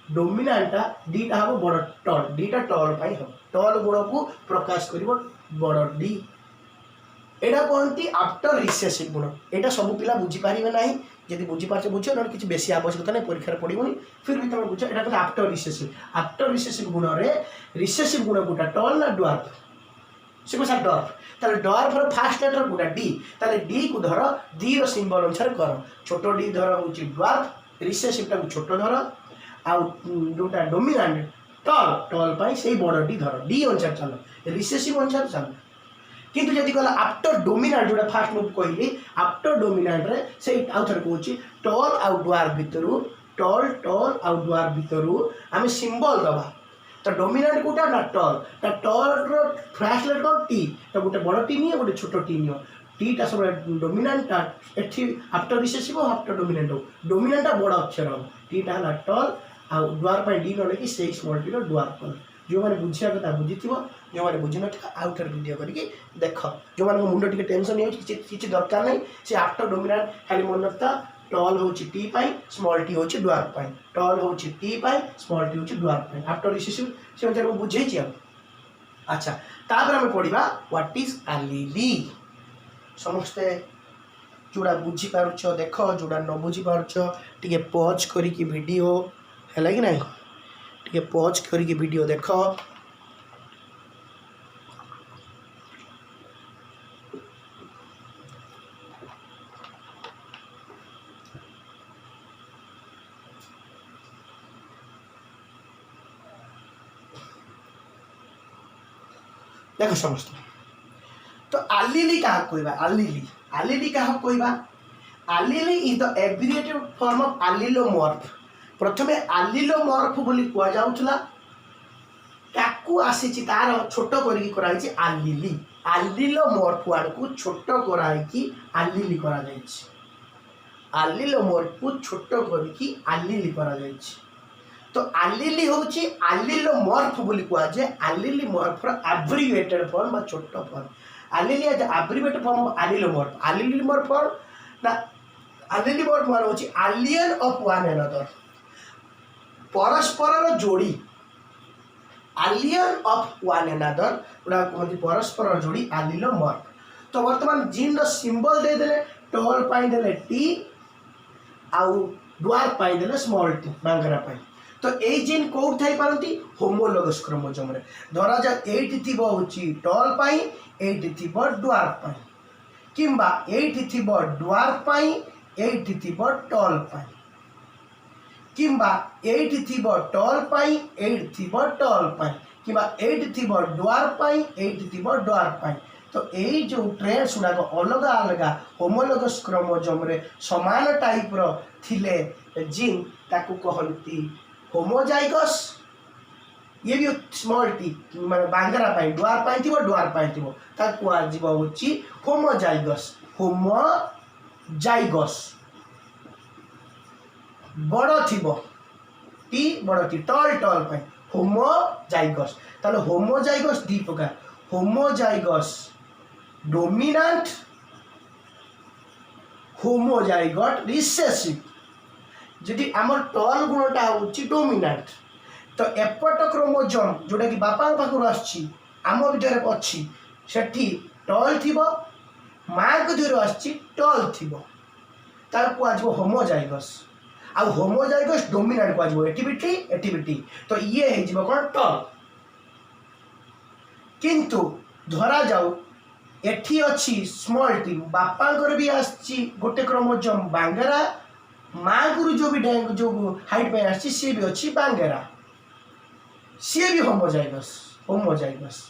डोमिनेंटा डीटा हम बड़ टल डीटा टल हम टल गुण को प्रकाश कर बड़ डी एटा कहती आफ्टर रिसेसिव गुण यहाँ सब पिला बुझीपारे ना जब बुझीपारे बुझ ना किसी बेसी आवश्यकता नहीं परीक्षा पड़ोनी फिर भी तुम बुझ यहाँ कहते आफ्टर रिसेसिव गुण में रिसेसिव गुण कोटा टल ना ड्वार्फ से कह ड्वार्फ ताले डवार्फर फास्ट लेटर कोटा डी ताले डी को धर डी रो सिंबल अनुसार कर छोट डी धर होची डवार्फ रिसेसिव टा छोट धर आ जोटा डोमिनेंट टल टल पाई सेही बड़ डी धर डी अनुसार चल रिसेसिव अनुसार चल किंतु जदि कहला आफ्टर डोमिनेंट जोटा फास्ट मूव कहली आफ्टर डोमिनेंट रे से आउ थर कहूची टल आ डवार्फ भितरु टल टल आ डवार्फ भितरु आम सिंबल दबा तो डोमिनेंट कोटा ना टल रो फास्ट लेटर टी तो गोटे बड़ टी नहीं गोटे छोट टी नहीं टी टा सब डोमिनेंट टा एठी आफ्टर रिसेसिव आफ्टर डोमिनेंट टा बड़ अक्षर हो टी टा ना टल आ डवार्फ पे डी न लेकी से स्मॉल टी रो डवार्फ कर जो मैंने बुझिया कथा बुझीथिबो जो मैंने बुझी न आउ थर वीडियो करके देख जो माने मुंड टिके टेंशन नहीं किछि दरकार नहीं से आफ्टर डोमिनेंट खाली मन रखता टल होची टी पाई स्मॉल टी होची डवार्फ पाई टल होची टी पाई स्मॉल टी होची डवार्फ पाई आफ्टर रिसेसिव से अनुसार बुझे छी अच्छा तापर हम पढ़िबा व्हाट इज आलिली समस्ते जोड़ा बुझी पारुछ देख जोड़ा न बुझी पारुछ टिके पॉज करी की वीडियो हैला कि नहीं टिके पॉज करी की वीडियो देख देखो समस्त तो आलिली क्या कहबा आलिली क्या कहबा allele is the abbreviated form of allelomorph प्रथमे आलिलोमॉर्फ बोली कुआ जाउथला ताकू आसीची तार छोट करिकी कराइची आलिली आलिलोमॉर्फ वर्ड को छोट कराइकी आलिली करा जाइछि आलिलोमॉर्फ को छोट करिकी आलिली करा जाइछि तो आलिली होची आलिलोमॉर्फ बोली कुआ जे आलिली मॉर्फ एब्रिविएटेड फॉर्म बा छोट form allele as abbreviated form of allelomorph ना आलिलोमॉर्फ माने होची एलियन ऑफ वन अनदर परस्पर जोड़ी एलियन ऑफ वन अनदर उडा कहती परस्पर जोड़ी आलिलोमॉर्फ तो वर्तमान जीन रो सिंबल दे देले टल पाई देले टी आउ डवार्फ पाई देले स्मॉल टी बांगरा पाई तो ए जीन कोड थाई पारंती होमोलोगस क्रोमोसोम रे धरा जा 8 थिबो होची टल पाई 8 थिबो डवार्फ पाई किंबा 8 थिबो डवार्फ पाई 8 थिबो टल पाई किंबा 8 थिबो टल पाई 8 थिबो टल पाई किंबा 8 थिबो डवार्फ पाई 8 थिबो डवार्फ पाई तो यही जो ट्रेड्स गुड़ाक अलग अलग होमोलोगस क्रोमोसोम रे समान टाइप रो थिले जीन ताकू कहती होमोजाइगस ये भी स्मॉल टी माने बांगरा पाई डवार्फ पाई थिबो डवार्फ पाई थिबो ताकू आ जीवो होची होमोजाइगस बड़ थिबो टी बड़ टी टल टल पाई होमोजाइगस ताले होमोजाइगस दी प्रकार होमोजाइगस डोमिनेंट होमोजाइगट रिसेसिव जदि आमर टल गुणटा होची डोमिनेंट तो एपट क्रोमोसोम जोटा कि बापा पाखु आछि आम भीतर अछि सेठी टल थिबो मां को धीर आछि टल थिबो तार को आजो होमोजाइगस आ होमोजाइगस डोमिनेंट को आजो एटीबिटी तो ये हे जीव कोन टल किंतु धरा जाऊ एठी अछि स्मॉल टी बापा भी आछि गोटे क्रोमोसोम बांगरा माँ गुरु जो भी जो हाइट पे आछि सी भी अछि बांगरा सी भी होमोजाइगस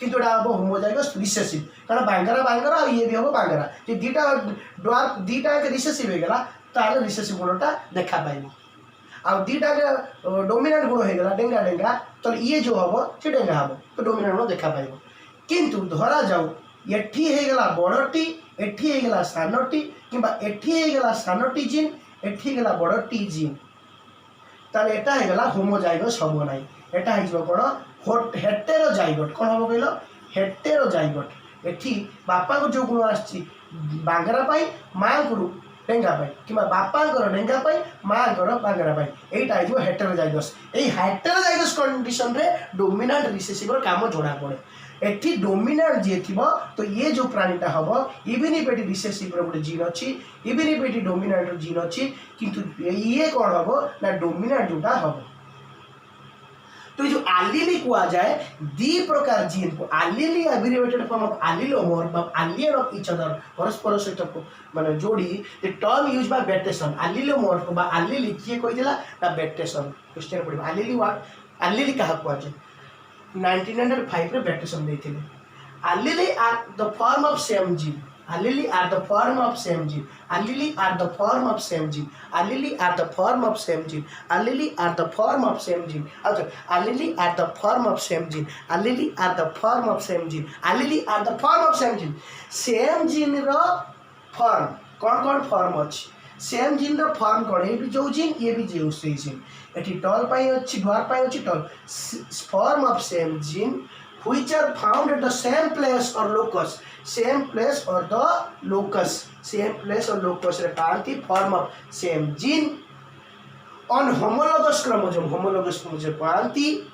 किंतु एटा हम होमोजाइगस रिसेसिव कारण बांगरा ये भी हम बांगरा जे दीटा डवार्फ दीटा के रिसेसिव हे गेला ताले रिसेसिव गुणटा देखा पाइबो आ दीटा के डोमिनेंट गुण हे गेला डेंगा तो ये जो हबो से डेंगा हबो तो डोमिनेंट गुण देखा पाइबो किंतु धरा जाऊ एठी हे गेला बड़टी एठी हे गेला सानटी किंबा एठी हे गेला सानटी जीन एठी गेला बड़टी जीन ताले एटा हे गेला होमोजाइगस हबो नाही एटा हे जो कोन हेटेरोजाइगोट कोन हबो कहलो हेटेरोजाइगोट एठी बापा को जो गुण आछि बांगरा पाई मां गुरु डेंगा पाई किंबा बापा को डेंगा पाई मां को बांगरा पाई एटा हे जो हेटेरोजाइगस ए हेटेरोजाइगस कंडीशन रे डोमिनेंट रिसेसिव रो काम जोड़ा पड़े एठी डोमिनेंट जे थिबो तो ये जो प्राणीटा हबो इवन इफ एटी रिसेसिव रो गोटे जीन अछि इवन इफ एटी डोमिनेंट रो जीन अछि किंतु ये कोन हबो ना डोमिनेंट जोटा हबो तो ये जो आलिली कुआ जाए दी प्रकार जीन को allele abbreviated form of allelomorph बा एलियन ऑफ ईच अदर परस्पर सहित माने जोड़ी the term use by Bateson allelomorph को बा आलिली किए कहि देला ना बेटेसन क्वेश्चन पड़िबा आलिली वर्ड आलिली कहा कुआ जाए 1905 रे बेटेसन देथिले allele are the form of same gene allele are the form of same gene allele are the form of same gene allele are the form of same gene allele are the form of same gene अच्छा allele are the form of same gene allele are the form of same gene allele are the form of same gene same gene row form कौन form अछि same gene रो form कोन ये भी जो gene ये भी जो से जीन एठी टॉल पाई अछि द्वार पाई अछि tall form of same gene which are found at the same place or locus same place or the locus same place or locus रे पांती form of same gene on homologous chromosome पांती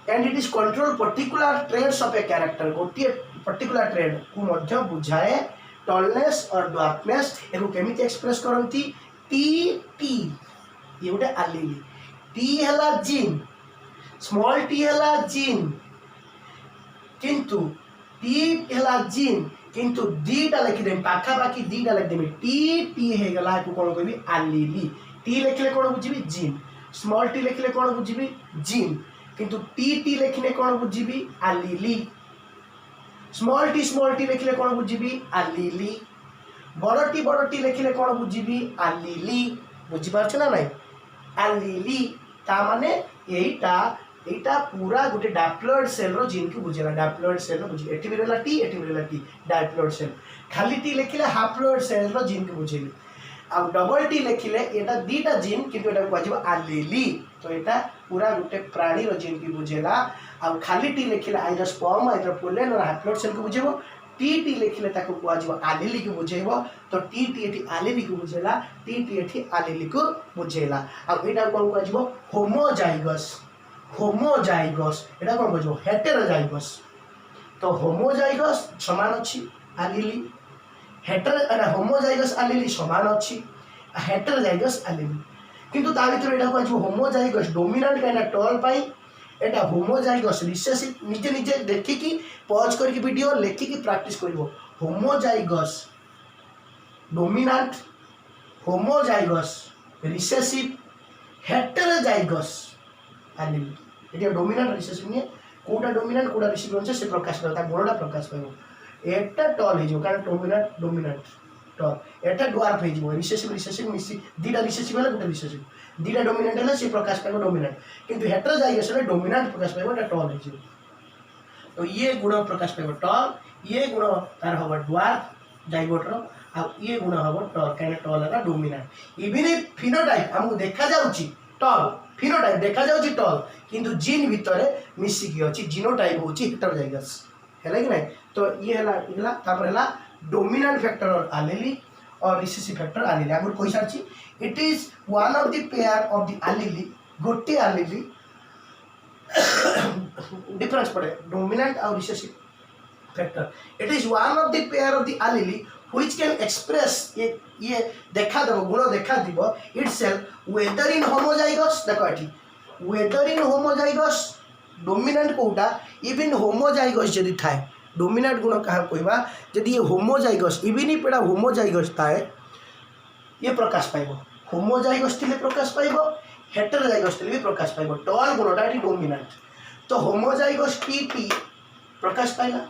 and it is control particular traits of a character गोटी particular trait को मध्य बुझाए tallness और dwarfness एको केमिति express करंती T ये गोटे एलीली T हला gene small T हला जीन किंतु टी हला जीन किंतु दीटा लिखि देम पाखा पाखी दीटा लिखि देम टी हे गला को कोन कहबी एलीली टी लिखले कोन बुझिबी जीन स्मॉल टी लिखले कोन बुझिबी जीन किंतु टी लिखने कोन बुझिबी एलीली स्मॉल टी लिखले कोन बुझिबी एलीली बड़ टी लिखले कोन बुझिबी एलीली बुझि पाछ ना नाही एलीली ता माने एटा पूरा गोटे डायप्लॉइड सेल रो जीन को बुझेला डायप्लॉइड सेल रो बुझी एटी भी रहला टी डायप्लॉइड सेल खाली टी लिखले हाप्लॉइड सेल रो जीन को बुझेली आ डबल टी लिखले एटा दीटा जीन किंतु एटा कहजिबो एलीली तो एटा पूरा गोटे प्राणी रो जीन को बुझेला आ खाली टी लिखले आइदर स्पर्म आइदर पोलन और हाप्लॉइड सेल को बुझेबो टी लिखले ताको कहजिबो एलीली को बुझेबो तो टी एटी एलीली को बुझेला टी एटी एलीली को बुझेला आ एटा कोन कहजिबो होमोजाइगस एटा कोन कहजिबो हेटेरोजाइगस तो होमोजाइगस समान अछि एलीली होमोजाइगस एलीली समान अछि हेटेरोजाइगस एलीली किंतु ता भीतर एटा कहजिबो होमोजाइगस डोमिनेंट काइना टॉल पाई एटा होमोजाइगस रिसेसिव निजे निजे देखि कि पॉज करके वीडियो लेखि कि प्रैक्टिस करिवो homozygous dominant homozygous recessive heterozygous allele एटा डोमिनेंट रिसेसिव ने कोटा डोमिनेंट कोटा रिसेसिव होचे से प्रकाश करता गुणटा प्रकाश पाइबो एटा टॉल हे जो कारण डोमिनेंट टॉल एटा ड्वार्फ हे जो रिसेसिव मिसी दीटा रिसेसिव है गोटे रिसेसिव दीटा डोमिनेंट है से प्रकाश पाइबो डोमिनेंट किंतु हेटेरोजाइगस रे डोमिनेंट प्रकाश पाइबो एटा टॉल हे जो तो ये गुण प्रकाश पाइबो टॉल ये गुण तार होबो ड्वार्फ जाइगोट रो आ ये गुण होबो टॉल काने टॉल है डोमिनेंट इवन इफ फिनोटाइप हमको देखा जाउची टॉल फिनोटाइप देखा जाउची टॉल किंतु जीन भितरे मिसी की अछि जीनोटाइप होची हेटेरोजाइगस हैला कि नहीं तो ये हैला तापर हैला डोमिनेंट फैक्टर और एलीली और रिसेसिव फैक्टर एलीली आगु कोइ सारची it is one of the pair of the allele गोटे एलीली डिफरेंस पड़े dominant or recessive factor it is one of the pair of the allele which can express ये देखा देबो गुण देखा दिबो इटसेल्फ वेदर इन होमोजाइगस देखो एठी वेदर इन होमोजाइगस डोमिनेंट कोटा इवन होमोजाइगस जदि थाए डोमिनेंट गुण कहा कहबा जदि ये होमोजाइगस इवन ही पेड़ा होमोजाइगस थाए ये प्रकाश पाइबो होमोजाइगस थिले प्रकाश पाइबो हेटेरोजाइगस थिले भी प्रकाश पाइबो टॉल गुणटा एठी डोमिनेंट तो होमोजाइगस टी प्रकाश पाइला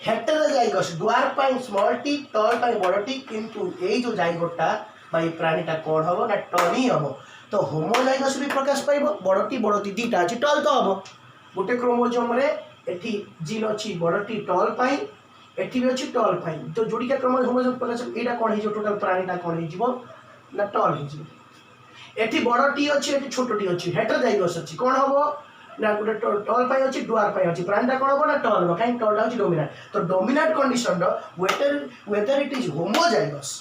हेटेरोजाइगस ड्वार्फ पाई स्मॉल टी टॉल पाई बड़ टी किंतु एई जो जाइगोटा बाई प्राणीटा कोन हबो ना टॉल ही हबो तो होमोजाइगस भी प्रकाश पाइबो बड़ टी दीटा अछि टॉल तो हबो गोटे क्रोमोसोम रे एठी जीन अछि बड़ टी टॉल पाई एठी भी अछि टॉल पाई तो जोड़ीका क्रोमोसोम प्रकाश एटा कोन हे जो टोटल प्राणीटा कोन हे जिवो ना टॉल हे जिवो एठी बड़ टी अछि एठी छोटो टी अछि हेटेरोजाइगस अछि कोन हबो ना गोटे टॉल पाई अछि ड्वार्फ पाई अछि प्राणीटा कोन हबो ना टॉल हबो काई टॉल अछि डोमिनेंट तो डोमिनेंट कंडीशन रो whether it is homozygous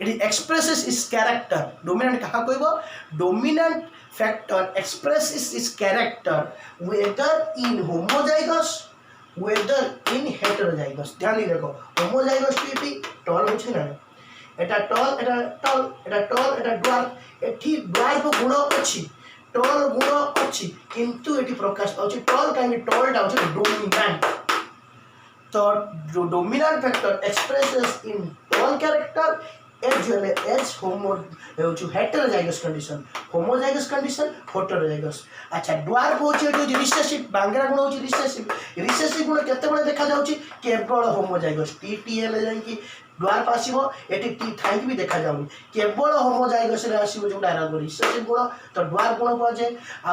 it expresses its character dominant कहा कहबो dominant factor expresses its character whether in homozygous whether in heterozygous ध्यान दी देखो homozygous टी टॉल होछि ना एटा टॉल एटा ड्वार्फ एठी ड्वार्फ गुण अछि टल गुण अच्छी किंतु एटी प्रकाश पाउछि टल कहीं टलटा होछि डोमिनेंट तो डोमिनेंट फैक्टर एक्सप्रेसेस इन टल character as well as heterozygous condition homozygous condition heterozygous अच्छा ड्वार्फ होची जो रिसेसिव बांगरा गुण होची रिसेसिव गुण केते बळे देखा जाउची केवल होमोजाइगस टी एल जाई कि ड्वार्फ आसीबो एटी टी थाई भी देखा जाउनी केवल होमोजाइगस रे आसीबो जोडा रागो रिसेसिव गुण तो ड्वार्फ गुण कोजे आ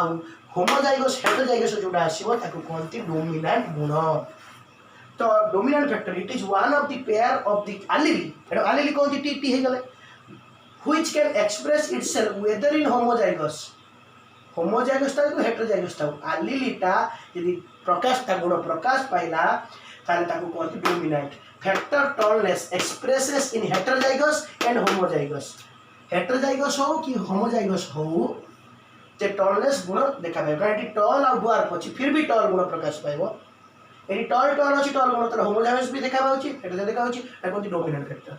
होमोजाइगस हेटरोजाइगस जोडा आसीबो ताको कोनती डोमिनेंट गुण तो dominant factor it is one of the pair of the allele एटा allele कोन टी हे गले which can express itself whether in homozygous ता हेटरोजाइगस ता allele ता यदि प्रकाश ता गुण प्रकाश पाइला ताले ताको कोन dominant factor tallness expresses in heterozygous and homozygous heterozygous हो कि होमोजाइगस हो ते टॉलनेस गुण देखा पाए कारण टॉल और ड्वार्फ अछि फिर भी टॉल गुण प्रकाश पाइबो एटी टल टल अछि टल गुण तर होमोजाइगस भी देखा पाउछि एटा देखा पाउछि ए कोन डोमिनेंट फैक्टर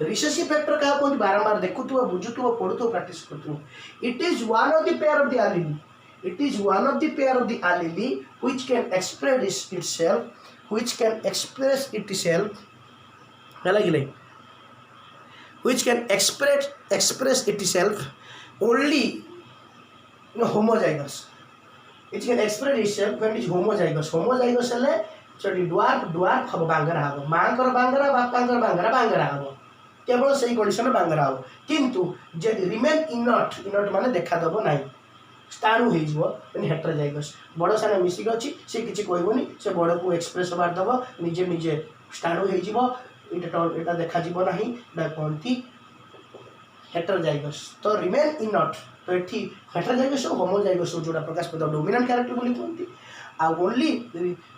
रिसेसिव फैक्टर का कोन बारंबार देखुतु बुझुतु पढुतु प्रैक्टिस करतु it is one of the pair of the allele it is one of the pair of the allele which can express itself लगले which can express itself only homozygous it can express itself when it is homozygous हेले चली dwarf हम बांगरा हबो मांकर बांगरा बापांकर बांगरा हबो केवल सही condition Bangra हबो किंतु जे रिमेन इनट माने देखा दबो नाही स्थाणु हे जिवो एन हेटरोजाइगस बड़ साने मिसिक अछि से किछि कहबोनी से बड़ को एक्सप्रेस बार दबो निजे स्थाणु हे जिवो एटा देखा जिवो नाही ना कोनती हेटरोजाइगस तो रिमेन इनट तो एठी हेटरोजाइगस और होमोजाइगस जोड़ा प्रकाश पाइबो डोमिनेंट कैरेक्टर बोली कोनती आ ओनली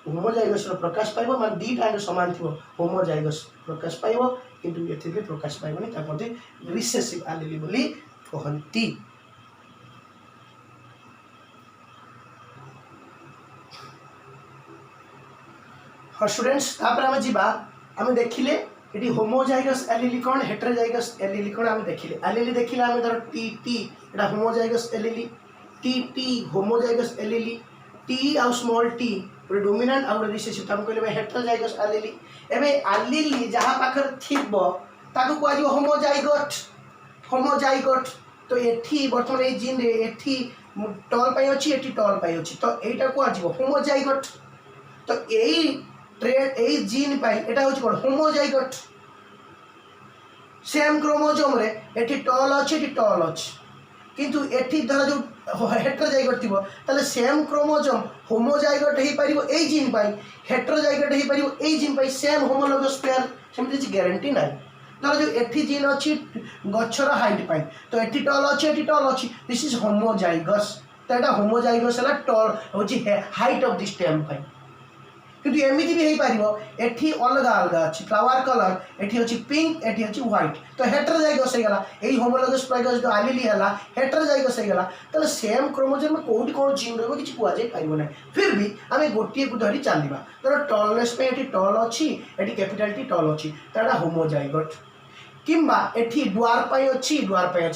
होमोजाइगस प्रकाश पाइबो मान दीटा समान थिबो होमोजाइगस प्रकाश पाइबो किंतु एथि भी प्रकाश पाइबोनी ता कोनती रिसेसिव allele बोली कहंती हाँ स्टूडेंट्स तापर हम जिबा हम देखिले एटी होमोजाइगस allele कोन हेटरोजाइगस allele कोन हम देखिले allele देखिले हम धर टी एटा homozygous allele T homozygous allele T आउ स्मॉल टी डोमिनेंट आउ रिसेसिव हम कहले हेटरोजाइगस allele एबे allele जहा पाखर थिबो ताकू कहजियो होमोजाइगोट तो एठी वर्तमान ए जीन रे एठी टल पाई अछि एठी टल पाई अछि तो एटा कहजियो होमोजाइगोट तो एई ट्रेड ए जीन पाई एटा होछि कोन होमोजाइगोट सेम क्रोमोसोम रे एठी टल अछि किंतु एठी धर जो हेटरोजाइगोट थिबो ताले सेम क्रोमोसोम होमोजाइगोट हेई परिबो ए जीन पाई हेटरोजाइगोट हेई परिबो ए जीन पाई सेम होमोलोगस पेयर सेमति କିଛି ग्यारंटी नाही धर जो एठी जीन अछि गछर हाइट पाई तो एठी टल अछि दिस इज होमोजाइगस तो एटा होमोजाइगस हला टल होछि हाइट ऑफ द स्टेम पाई किंतु एमिति भी हेई पारिबो एठी अलग अछि फ्लावर कलर एठी अछि पिंक एठी अछि व्हाइट तो हेटरोजाइगस हे गला एई होमोलोगस प्राइगस जो allele हला हेटरोजाइगस हे गला तले सेम क्रोमोसोम में कोडी कोन जीन रहबो किछि कुआ जाय पाइबो नै फिर भी हमें गोटिए को धरि चालिबा तो टलनेस पे एठी टल अछि एठी कैपिटल टी टल अछि तडा होमोजाइगस किंबा एठी ड्वार्फ पाई अछि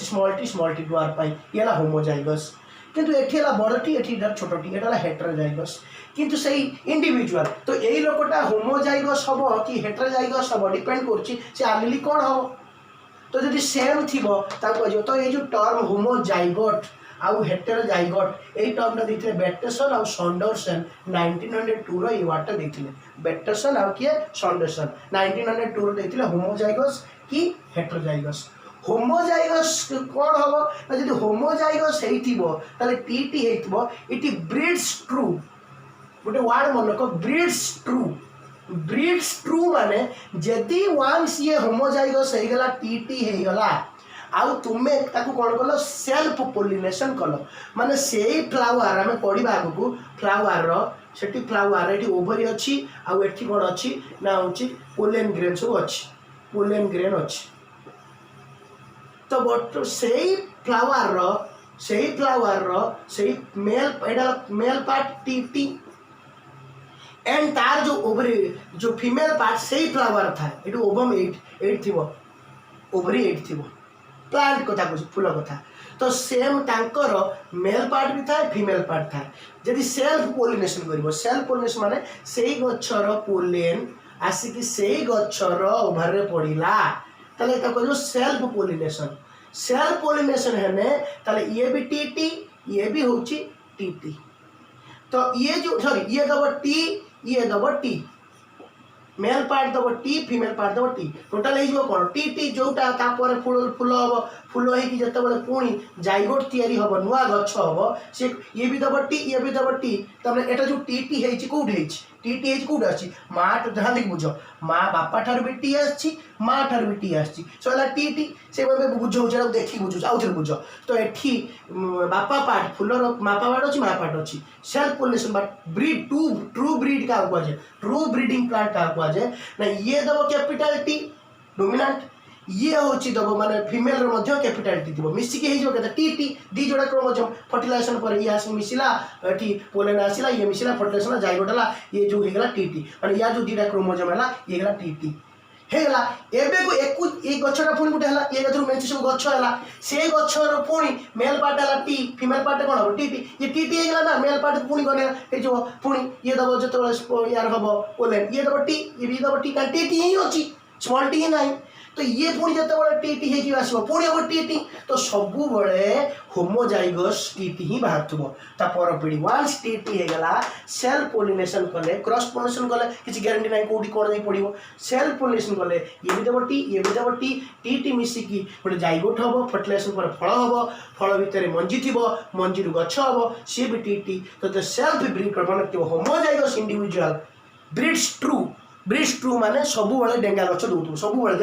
स्मॉल टी ड्वार्फ पाई येला होमोजाइगस किंतु एठी हला बड़ टी एठी छोटो टी एटा हेटरोजाइगस किंतु सही इंडिविजुअल तो यही लोकटा होमोजाइगस हबो कि हेटरोजाइगस हबो डिपेंड करछि से allele कोन हबो तो जदि सेम थिबो ता कहजो तो ये जो टर्म होमोजाइगोट आउ हेटरोजाइगोट एई टर्म दैथिले बेटरसन आउ सैंडरसन 1902 रो इवार्ड दैथिले बेटरसन आउ किए सैंडरसन 1902 रो दैथिले होमोजाइगस कि हेटरोजाइगस होमोजाइगस कोन हबो जदि होमोजाइगस हेइथिबो ताले टी हेइथिबो इट ब्रीड्स ट्रू गोटे वर्ड मन को ब्रीड्स ट्रू माने जदि वंस ये होमोजाइगस हे गला टी हे गला आउ तुमे ताकू कोन कलो सेल्फ पोलिनेशन कलो माने सेही फ्लावर हमें पढिबा आगु फ्लावर रो सेठी फ्लावर एठी ओवरी अछि आउ एठी कोन अछि ना होछि पोलन ग्रेन सब अछि पोलन ग्रेन अछि तो बट सेही फ्लावर रो सेही मेल पार्ट टी एंड तार जो ओवरी जो फीमेल पार्ट से ही फ्लावर था इट ओवम 8 थिबो ओवरी 8 थिबो प्लांट कथा कहूँ फूल कथा तो सेम तांकर मेल पार्ट भी था फीमेल पार्ट था जदि सेल्फ पोलिनेशन करिवो सेल्फ पोलिनेशन माने सेही गच्छर पोलेन आसिकी सेही गच्छर ओभर रे पड़िला ताले एटा कहजो सेल्फ पोलिनेशन हेने ताले ये भी टीटी ये भी होची टीटी तो ये जो सॉरी ये दब टी ये दब टी मेल पार्ट दब टी फीमेल पार्ट दब टी टोटाल हो कौन टी टी जोटा तापर फूल फूल हम फूल होगी जिते पुणी जाइगोट तैयारी हम नुआ गछ हम से ये भी दब टी ये भी दब टी तमें एटा जो टी टी है कौटे टी है कौटे आसी माँ जहाँ देखिए बुझ माँ बापा ठार भी टी आसी माँ ठार भी टी आसी सो टी टी से बुझे देखिए बुझुच आउ थे बुझ तो ये बापा पार्ट फूलर बापा पार्ट अच्छी माँ पार्ट अच्छी self pollination breed true breed क्या कहुए ट्रू ब्रीडिंग प्लांट क्या कहुए ना ये दब कैपिटल टी डोमिनेंट ये हूँ दब माने फीमेल कैपिटल टी थी मिसिकी हो टी टी दी जोड़ा क्रोमोजोम फर्टिलाइजेशन पर ये आस मिसिला ये पोलेन आसला ये मिसिला फर्टिलाइजेशन जाइगोट है ये जो होगा टी टी माने या जो दीटा क्रोमोजोम है ये गला टी टी हेगला एबे को एक गछटा पुणी गोटे हला ये गछरु मेंची सब गछ हला से गछर पुणी मेल पार्ट हला टी फीमेल पार्ट कोन हो टी टी ये टी टी हेगला ना मेल पार्ट पुणी गने ए जो पुणी ये दब जतो यार हबो पोलेन ये दब टी ये भी दब टी का टी टी ही अछि स्मॉल टी ही नहीं तो ये पुणी जिते टी टी है आसो पुणी हम टी टी तो सबू बड़े होमोजाइगस टी टी ही बाहर पर पीढ़ी वान्स टी टी होगा सेल्फ पोलिनेशन कले क्रॉस पोलिनेशन कले किसी ग्यारंटी ना कौटी कौन नहीं पड़ो सेल्फ पोलिनेशन कले ये भी देव टी ये भी देव टी टी मिसिकी गोटे जाइगोट हम फर्टिलाइजेशन पर फल हम फल भितर मंजी थी मंजी गछ हम सी भी टी टी तो सेल्फ ब्रीड कर होमोजाइगस इंडिविजुअल ब्रिड्स ट्रू माने सबू बड़े डेंगा गछ दौर सब बड़े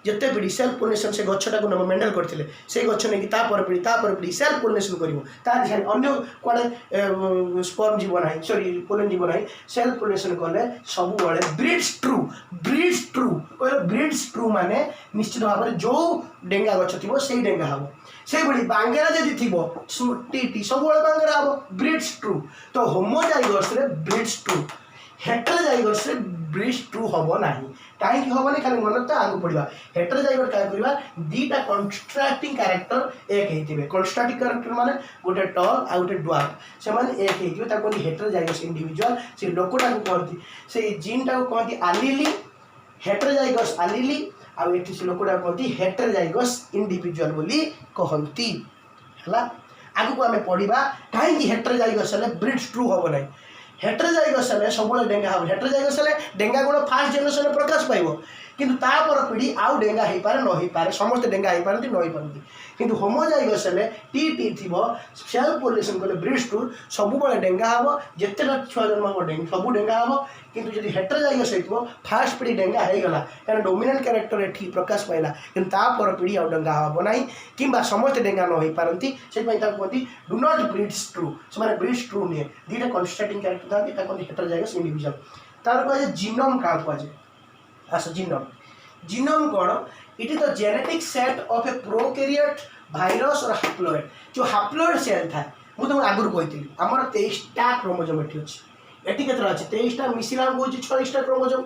जिते पीढ़ी सेल्फ पोलिनेशन से गछटा को नम मेंडल करते से गछ नहीं पीढ़ी सेल्फ पोलिनेशन कर अन्य कड़े स्पर्म जीव ना सॉरी पोलेन जीव ना सेल्फ पोलिनेशन कले सब बड़े ब्रिड्स ट्रू माने निश्चित भाव में जो डेंगा गछ थी से डेंगा हम से भाई बांगेरा जदि थी टी सब बड़े बांगेरा हम ब्रिड्स ट्रू तो होमोजाइगस रे ब्रिड्स ट्रू हेटेरोजाइगस रे ब्रिड्स ट्रू हम ना कहीं हमने खाली मन तो आगे पड़ा हेटेरोजाइगस क्या करवा दीटा कंस्ट्रक्टिंग कैरेक्टर एक होते कंस्ट्रक्टिंग कैरेक्टर माने गोटे टल आ गोटे ड्वार्फ से माने एक होते हेटेरोजाइगस इंडिविजुअल से लोकटा को कहती से जीनटा को कहती आलिली हेटेरोजाइगस आलिली आ एठी से लोकटा को कहती हेटेरोजाइगस इंडिविजुअल बोली कहती हला आगु को आमे पढ़िबा कहीं हेटेरोजाइगस ले ब्रिड्स ट्रू हम ना हेटेरोजाइगस सब डेंगा हम हेटेरोजाइगस डेंगा गुण फास्ट जेनेरेशन प्रकाश पाइब किंतु तापर पीढ़ी आउ डेंगा हो पारे न हो पारे समस्त डेंगा हो पारती न हो पारती किंतु होमोजाइगस टी टी थी सेल्फ पोलिनेशन कले ब्रिड्स ट्रू सब डेंगा हम जितेटा छुआ जन्म हम सब डेंगा हम किंतु जब हेटेरोजाइगस हो फास्ट पीढ़ी डेंगा हो गला क्या डोमिनेंट कैरेक्टर ये प्रकाश पाइला किंतु तापर पीढ़ी आउ डेंगा हम ना कि समस्त डेंगा न हो पारती से कहती डू नॉट ब्रिड्स ट्रू से ब्रिड्स ट्रू नुहे दीटा कंस्ट्रक्टिंग कैरेक्टर था कहते हेटेरोजाइगस इंडिविजुअल तार कहे जीनोम क्या कहुए आस जीनोम कौन it is the genetic set of A prokaryote virus और हैप्लॉइड जो हैप्लॉइड सेल था मुझे आगुरी कही आमर 23टा क्रोमोजोम ये अच्छी एटी के 23टा मिसिला को 26टा क्रोमोजोम